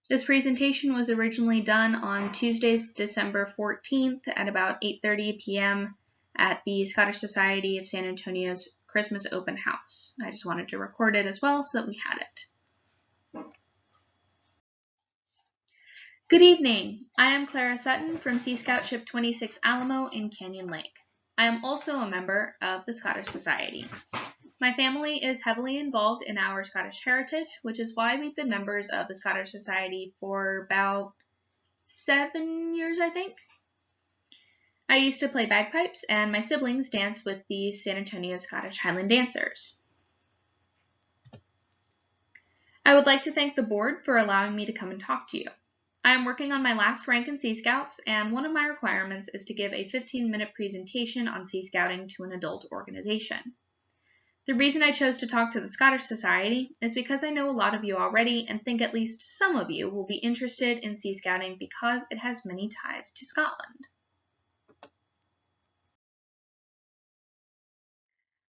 This presentation was originally done on Tuesday, December 14th at about 8:30 p.m. at the Scottish Society of San Antonio's Christmas open house. I just wanted to record it as well so that we had it. Good evening. I am Clara Sutton from Sea Scout Ship 26 Alamo in Canyon Lake. I am also a member of the Scottish Society. My family is heavily involved in our Scottish heritage, which is why we've been members of the Scottish Society for about 7 years, I think. I used to play bagpipes, and my siblings danced with the San Antonio Scottish Highland Dancers. I would like to thank the board for allowing me to come and talk to you. I am working on my last rank in Sea Scouts, and one of my requirements is to give a 15-minute presentation on Sea Scouting to an adult organization. The reason I chose to talk to the Scottish Society is because I know a lot of you already and think at least some of you will be interested in Sea Scouting because it has many ties to Scotland.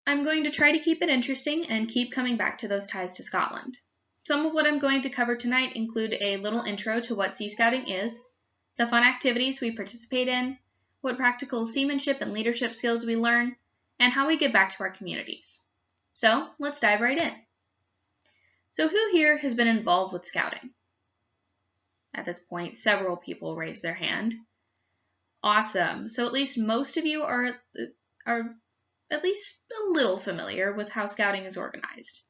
I'm going to try to keep it interesting and keep coming back to those ties to Scotland. Some of what I'm going to cover tonight include a little intro to what Sea Scouting is, the fun activities we participate in, what practical seamanship and leadership skills we learn, and how we give back to our communities. So let's dive right in. So who here has been involved with Scouting? At this point, several people raised their hand. Awesome. So at least most of you are at least a little familiar with how Scouting is organized.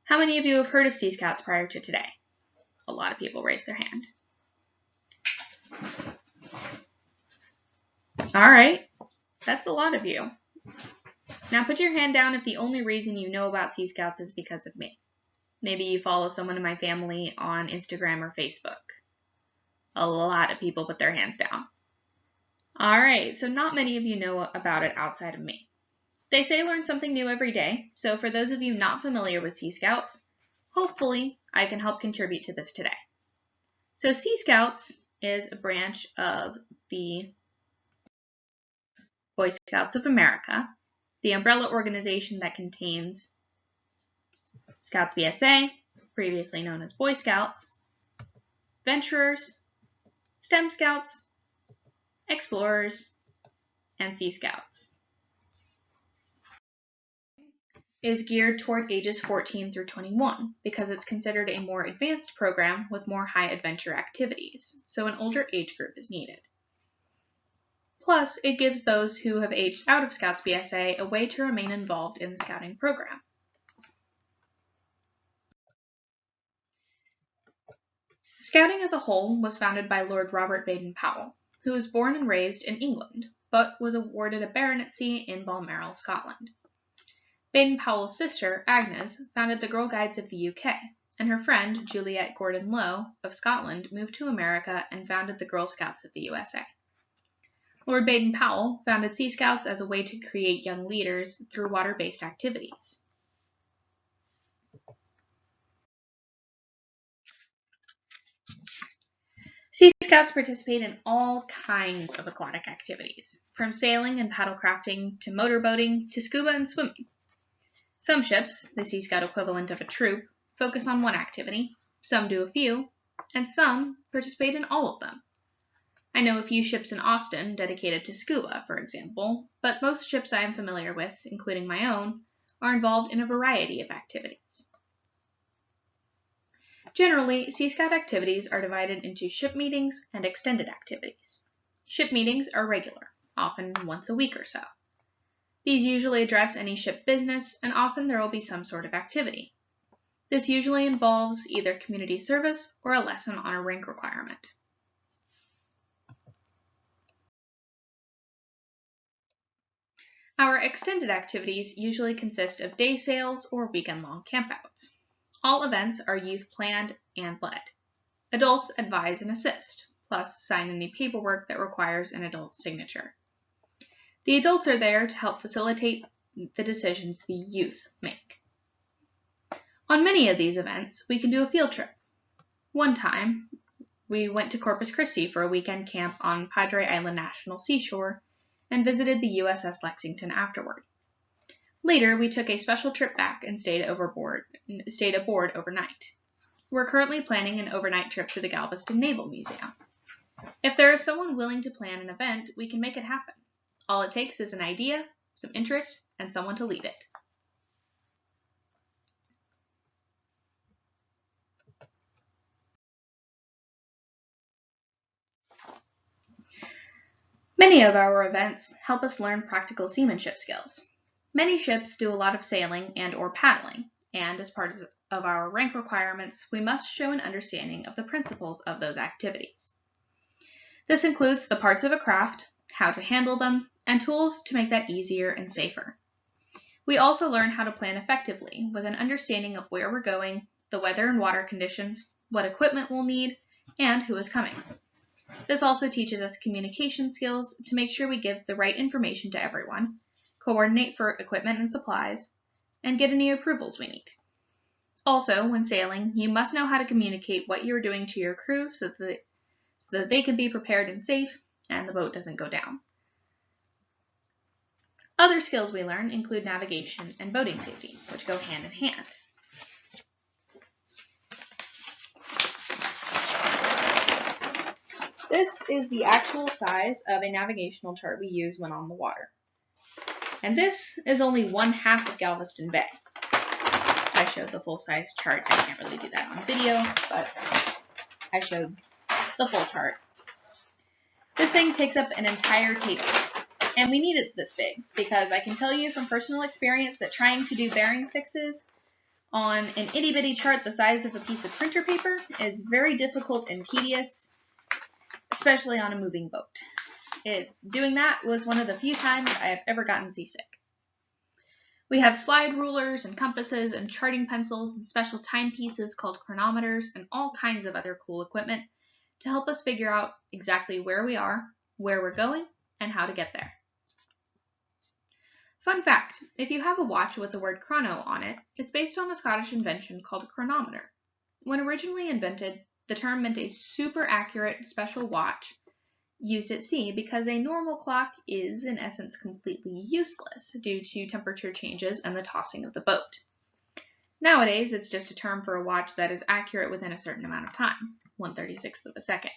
How many of you have heard of Sea Scouts prior to today? A lot of people raised their hand. All right, that's a lot of you. Now put your hand down if the only reason you know about Sea Scouts is because of me. Maybe you follow someone in my family on Instagram or Facebook. A lot of people put their hands down. All right, so not many of you know about it outside of me. They say learn something new every day, so for those of you not familiar with Sea Scouts, hopefully I can help contribute to this today. So Sea Scouts is a branch of the Boy Scouts of America, the umbrella organization that contains Scouts BSA, previously known as Boy Scouts, Venturers, STEM Scouts, Explorers, and Sea Scouts. Is geared toward ages 14 through 21 because it's considered a more advanced program with more high adventure activities, so an older age group is needed. Plus, it gives those who have aged out of Scouts BSA a way to remain involved in the Scouting program. Scouting as a whole was founded by Lord Robert Baden-Powell, who was born and raised in England, but was awarded a baronetcy in Balmoral, Scotland. Baden-Powell's sister, Agnes, founded the Girl Guides of the UK, and her friend, Juliet Gordon Low of Scotland, moved to America and founded the Girl Scouts of the USA. Lord Baden-Powell founded Sea Scouts as a way to create young leaders through water-based activities. Sea Scouts participate in all kinds of aquatic activities, from sailing and paddle crafting to motorboating to scuba and swimming. Some ships, the Sea Scout equivalent of a troop, focus on one activity, some do a few, and some participate in all of them. I know a few ships in Austin dedicated to scuba, for example, but most ships I am familiar with, including my own, are involved in a variety of activities. Generally, Sea Scout activities are divided into ship meetings and extended activities. Ship meetings are regular, often once a week or so. These usually address any ship business, and often there will be some sort of activity. This usually involves either community service or a lesson on a rank requirement. Our extended activities usually consist of day sails or weekend-long campouts. All events are youth-planned and led. Adults advise and assist, plus sign any paperwork that requires an adult's signature. The adults are there to help facilitate the decisions the youth make. On many of these events, we can do a field trip. One time, we went to Corpus Christi for a weekend camp on Padre Island National Seashore and visited the USS Lexington afterward. Later, we took a special trip back and stayed aboard overnight. We're currently planning an overnight trip to the Galveston Naval Museum. If there is someone willing to plan an event, we can make it happen. All it takes is an idea, some interest, and someone to lead it. Many of our events help us learn practical seamanship skills. Many ships do a lot of sailing and/or paddling, and as part of our rank requirements, we must show an understanding of the principles of those activities. This includes the parts of a craft, how to handle them, and tools to make that easier and safer. We also learn how to plan effectively with an understanding of where we're going, the weather and water conditions, what equipment we'll need, and who is coming. This also teaches us communication skills to make sure we give the right information to everyone, coordinate for equipment and supplies, and get any approvals we need. Also, when sailing, you must know how to communicate what you're doing to your crew so that they can be prepared and safe and the boat doesn't go down. Other skills we learn include navigation and boating safety, which go hand in hand. This is the actual size of a navigational chart we use when on the water. And this is only 1/2 of Galveston Bay. I showed the full-size chart. I can't really do that on video, but I showed the full chart. This thing takes up an entire table. And we need it this big because I can tell you from personal experience that trying to do bearing fixes on an itty-bitty chart the size of a piece of printer paper is very difficult and tedious, especially on a moving boat. Doing that was one of the few times I have ever gotten seasick. We have slide rulers and compasses and charting pencils and special timepieces called chronometers and all kinds of other cool equipment to help us figure out exactly where we are, where we're going, and how to get there. Fun fact, if you have a watch with the word chrono on it, it's based on a Scottish invention called a chronometer. When originally invented, the term meant a super accurate special watch used at sea because a normal clock is, in essence, completely useless due to temperature changes and the tossing of the boat. Nowadays, it's just a term for a watch that is accurate within a certain amount of time, 1/36 of a second.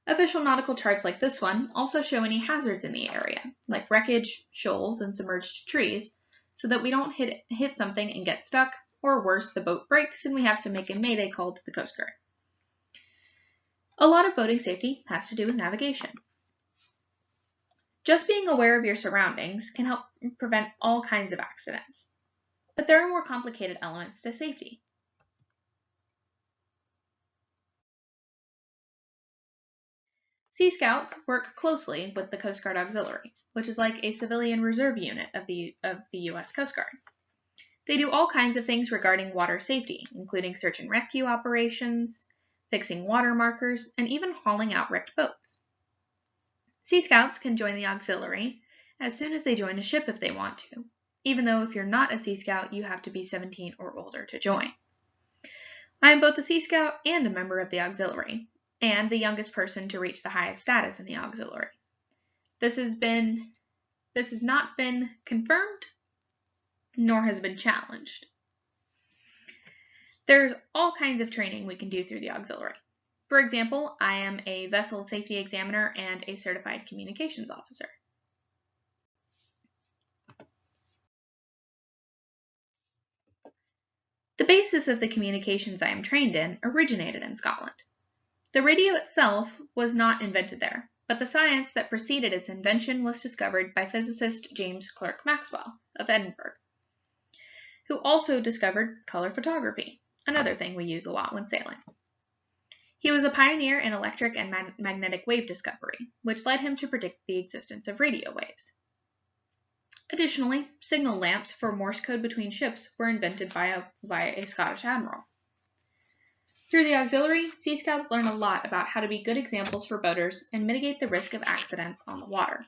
Official nautical charts like this one also show any hazards in the area, like wreckage, shoals, and submerged trees, so that we don't hit something and get stuck, or worse, the boat breaks and we have to make a mayday call to the Coast Guard. A lot of boating safety has to do with navigation. Just being aware of your surroundings can help prevent all kinds of accidents, but there are more complicated elements to safety. Sea Scouts work closely with the Coast Guard Auxiliary, which is like a civilian reserve unit of the U.S. Coast Guard. They do all kinds of things regarding water safety, including search and rescue operations, fixing water markers, and even hauling out wrecked boats. Sea Scouts can join the Auxiliary as soon as they join a ship if they want to, even though if you're not a Sea Scout, you have to be 17 or older to join. I am both a Sea Scout and a member of the Auxiliary, and the youngest person to reach the highest status in the Auxiliary. This has not been confirmed, nor has been challenged. There's all kinds of training we can do through the Auxiliary. For example, I am a vessel safety examiner and a certified communications officer. The basis of the communications I am trained in originated in Scotland. The radio itself was not invented there, but the science that preceded its invention was discovered by physicist James Clerk Maxwell of Edinburgh, who also discovered color photography, another thing we use a lot when sailing. He was a pioneer in electric and magnetic wave discovery, which led him to predict the existence of radio waves. Additionally, signal lamps for Morse code between ships were invented by a Scottish admiral. Through the Auxiliary, Sea Scouts learn a lot about how to be good examples for boaters and mitigate the risk of accidents on the water.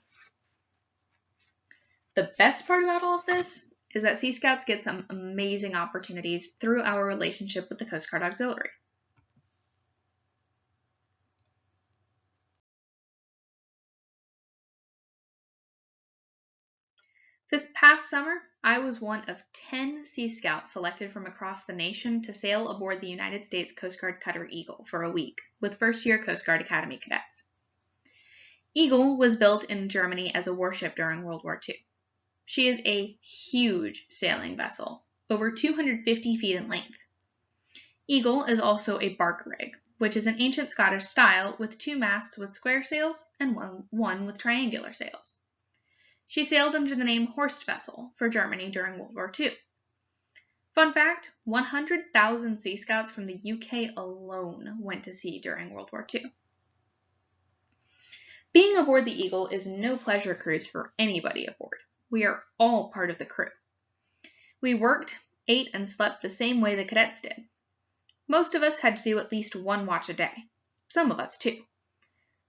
The best part about all of this is that Sea Scouts get some amazing opportunities through our relationship with the Coast Guard Auxiliary. This past summer, I was one of 10 Sea Scouts selected from across the nation to sail aboard the United States Coast Guard cutter Eagle for a week with first-year Coast Guard Academy cadets. Eagle was built in Germany as a warship during World War II. She is a huge sailing vessel, over 250 feet in length. Eagle is also a bark rig, which is an ancient Scottish style with 2 masts with square sails and one with triangular sails. She sailed under the name Horst vessel for Germany during World War II. Fun fact, 100,000 Sea Scouts from the UK alone went to sea during World War II. Being aboard the Eagle is no pleasure cruise for anybody aboard. We are all part of the crew. We worked, ate, and slept the same way the cadets did. Most of us had to do at least 1 watch a day. Some of us 2.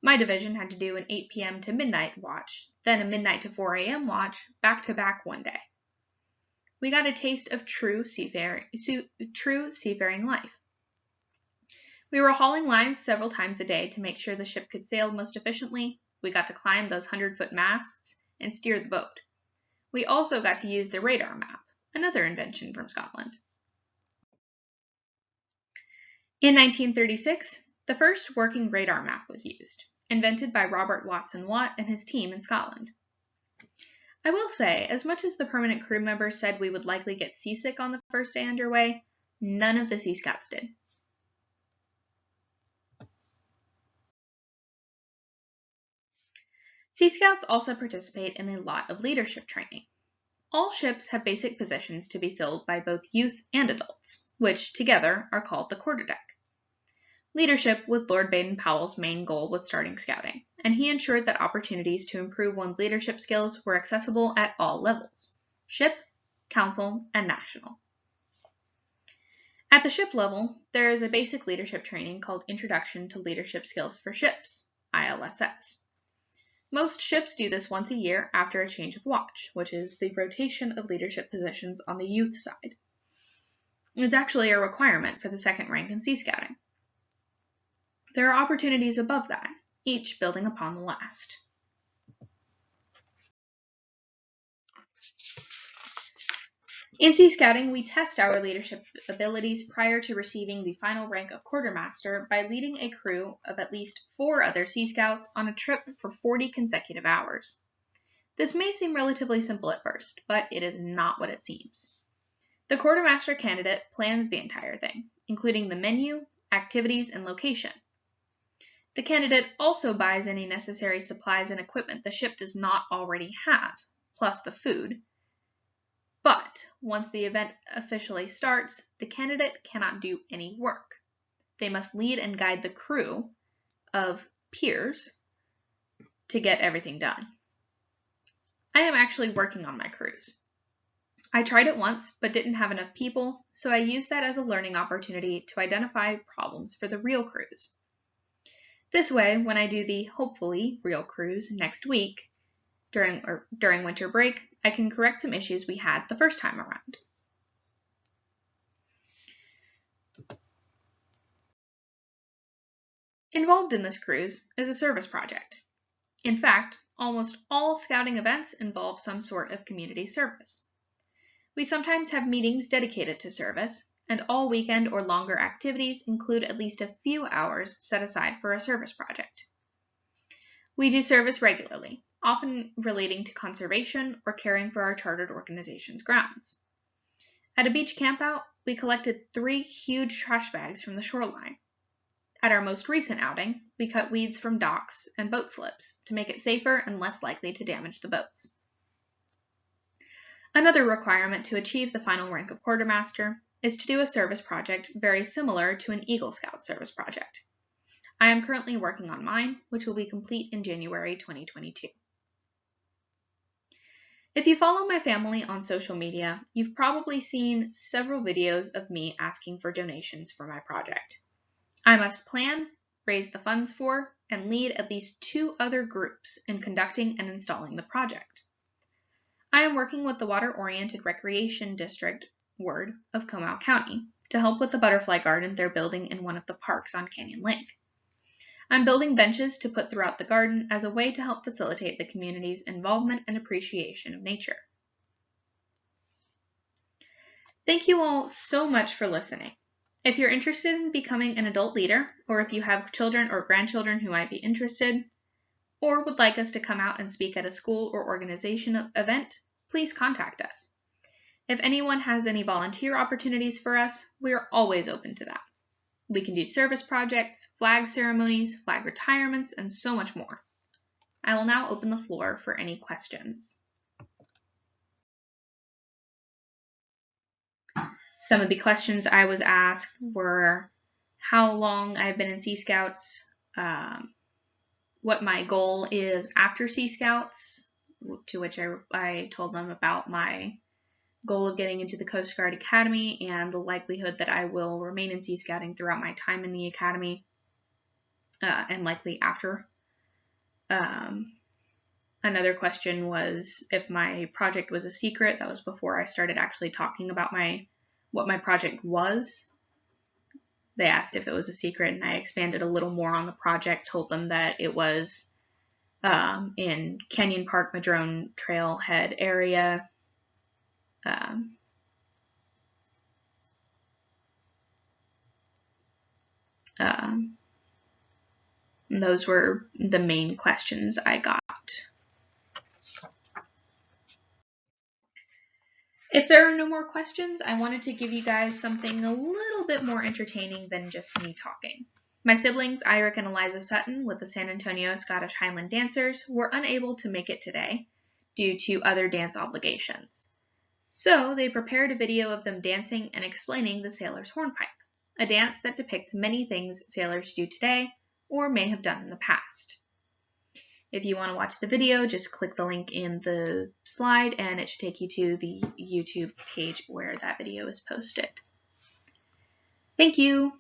My division had to do an 8 p.m. to midnight watch, then a midnight to 4 a.m. watch, back-to-back one day. We got a taste of true seafaring life. We were hauling lines several times a day to make sure the ship could sail most efficiently. We got to climb those 100-foot masts and steer the boat. We also got to use the radar map, another invention from Scotland. In 1936, the first working radar map was used, invented by Robert Watson Watt and his team in Scotland. I will say, as much as the permanent crew members said we would likely get seasick on the first day underway, none of the Sea Scouts did. Sea Scouts also participate in a lot of leadership training. All ships have basic positions to be filled by both youth and adults, which together are called the quarterdeck. Leadership was Lord Baden-Powell's main goal with starting scouting, and he ensured that opportunities to improve one's leadership skills were accessible at all levels: ship, council, and national. At the ship level, there is a basic leadership training called Introduction to Leadership Skills for Ships, ILSS. Most ships do this once a year after a change of watch, which is the rotation of leadership positions on the youth side. It's actually a requirement for the second rank in Sea Scouting. There are opportunities above that, each building upon the last. In Sea Scouting, we test our leadership abilities prior to receiving the final rank of quartermaster by leading a crew of at least 4 other Sea Scouts on a trip for 40 consecutive hours. This may seem relatively simple at first, but it is not what it seems. The quartermaster candidate plans the entire thing, including the menu, activities, and location. The candidate also buys any necessary supplies and equipment the ship does not already have, plus the food. But once the event officially starts, the candidate cannot do any work. They must lead and guide the crew of peers to get everything done. I am actually working on my cruise. I tried it once, but didn't have enough people, so I used that as a learning opportunity to identify problems for the real cruise. This way, when I do the hopefully real cruise next week, during winter break, I can correct some issues we had the first time around. Involved in this cruise is a service project. In fact, almost all scouting events involve some sort of community service. We sometimes have meetings dedicated to service, and all weekend or longer activities include at least a few hours set aside for a service project. We do service regularly, often relating to conservation or caring for our chartered organization's grounds. At a beach campout, we collected 3 huge trash bags from the shoreline. At our most recent outing, we cut weeds from docks and boat slips to make it safer and less likely to damage the boats. Another requirement to achieve the final rank of quartermaster is to do a service project very similar to an Eagle Scout service project. I am currently working on mine, which will be complete in January 2022. If you follow my family on social media, you've probably seen several videos of me asking for donations for my project. I must plan, raise the funds for, and lead at least 2 other groups in conducting and installing the project. I am working with the Water-Oriented Recreation District Ward of Comal County to help with the butterfly garden they're building in one of the parks on Canyon Lake. I'm building benches to put throughout the garden as a way to help facilitate the community's involvement and appreciation of nature. Thank you all so much for listening. If you're interested in becoming an adult leader, or if you have children or grandchildren who might be interested, or would like us to come out and speak at a school or organization event, please contact us. If anyone has any volunteer opportunities for us, we are always open to that. We can do service projects, flag ceremonies, flag retirements, and so much more. I will now open the floor for any questions. Some of the questions I was asked were how long I've been in Sea Scouts, what my goal is after Sea Scouts, to which I told them about my goal of getting into the Coast Guard Academy and the likelihood that I will remain in Sea Scouting throughout my time in the Academy, and likely after. Another question was if my project was a secret. That was before I started actually talking about what my project was. They asked if it was a secret, and I expanded a little more on the project, told them that it was in Canyon Park Madrone Trailhead area. And those were the main questions I got. If there are no more questions, I wanted to give you guys something a little bit more entertaining than just me talking. My siblings, Irick and Eliza Sutton, with the San Antonio Scottish Highland Dancers, were unable to make it today due to other dance obligations. So they prepared a video of them dancing and explaining the sailor's hornpipe, a dance that depicts many things sailors do today or may have done in the past. If you want to watch the video, just click the link in the slide and it should take you to the YouTube page where that video is posted. Thank you.